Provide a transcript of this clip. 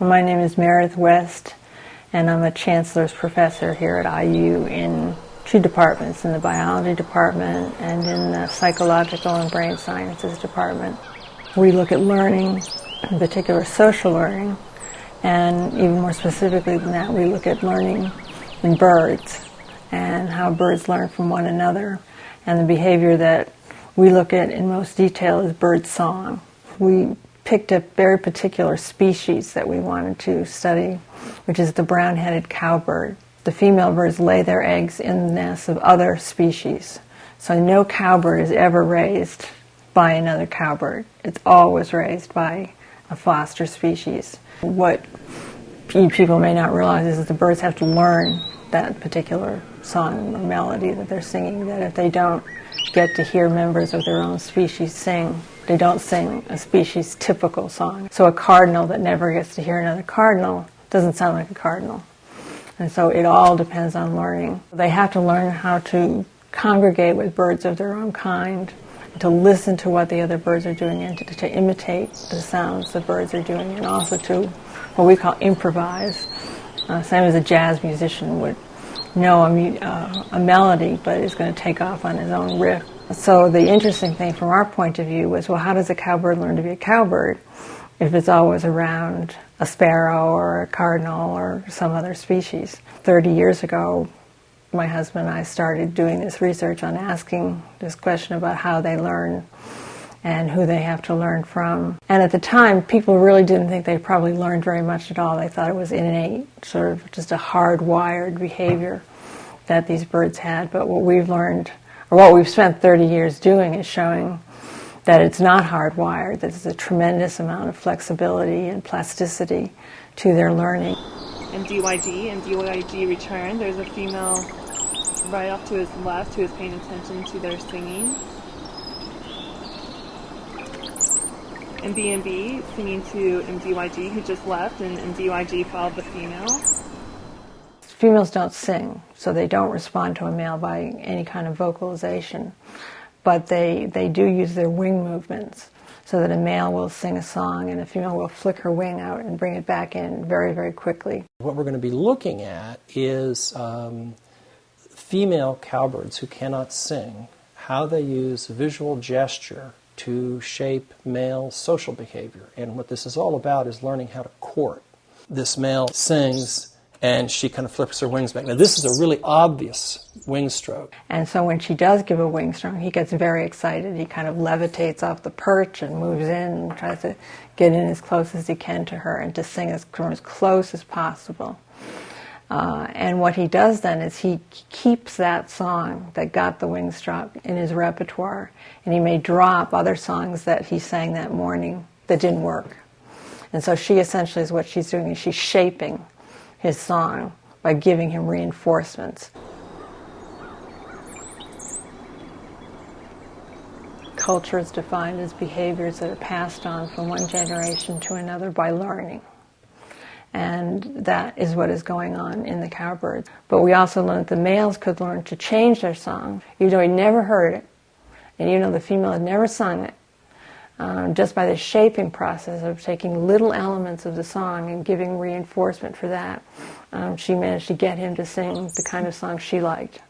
My name is Meredith West, and I'm a Chancellor's professor here at IU in two departments, in the biology department and in the psychological and brain sciences department. We look at learning, in particular social learning, and even more specifically than that, we look at learning in birds and how birds learn from one another. And the behavior that we look at in most detail is birdsong. We picked a very particular species that we wanted to study, which is the brown-headed cowbird. The female birds lay their eggs in the nests of other species. So no cowbird is ever raised by another cowbird. It's always raised by a foster species. What people may not realize is that the birds have to learn that particular song or melody that they're singing, that if they don't get to hear members of their own species sing, they don't sing a species typical song. So a cardinal that never gets to hear another cardinal doesn't sound like a cardinal. And so it all depends on learning. They have to learn how to congregate with birds of their own kind, to listen to what the other birds are doing and to imitate the sounds the birds are doing, and also to what we call improvise. Same as a jazz musician would know a melody, but is going to take off on his own riff. So the interesting thing from our point of view was, well, how does a cowbird learn to be a cowbird if it's always around a sparrow or a cardinal or some other species? 30 years ago, my husband and I started doing this research on asking this question about how they learn and who they have to learn from. And at the time, people really didn't think they probably learned very much at all. They thought it was innate, sort of just a hardwired behavior that these birds had. But what we've learned, or what we've spent 30 years doing, is showing that it's not hardwired, that there's a tremendous amount of flexibility and plasticity to their learning. In DYG return, there's a female right off to his left who is paying attention to their singing. In B&B, singing to MDYG, who just left, and MDYG followed the female. Females don't sing, so they don't respond to a male by any kind of vocalization, but they do use their wing movements, so that a male will sing a song and a female will flick her wing out and bring it back in very, very quickly. What we're going to be looking at is female cowbirds who cannot sing, how they use visual gesture to shape male social behavior. And what this is all about is learning how to court. This male sings and she kind of flips her wings back. Now this is a really obvious wing stroke. And so when she does give a wing stroke, he gets very excited. He kind of levitates off the perch and moves in and tries to get in as close as he can to her and to sing as close as possible. And what he does then is he keeps that song that got the wing stroke in his repertoire, and he may drop other songs that he sang that morning that didn't work. And so she essentially is what she's doing is she's shaping his song by giving him reinforcements. Culture is defined as behaviors that are passed on from one generation to another by learning. And that is what is going on in the cowbirds. But we also learned that the males could learn to change their song, even though he never heard it, and even though the female had never sung it. Just by the shaping process of taking little elements of the song and giving reinforcement for that, she managed to get him to sing the kind of song she liked.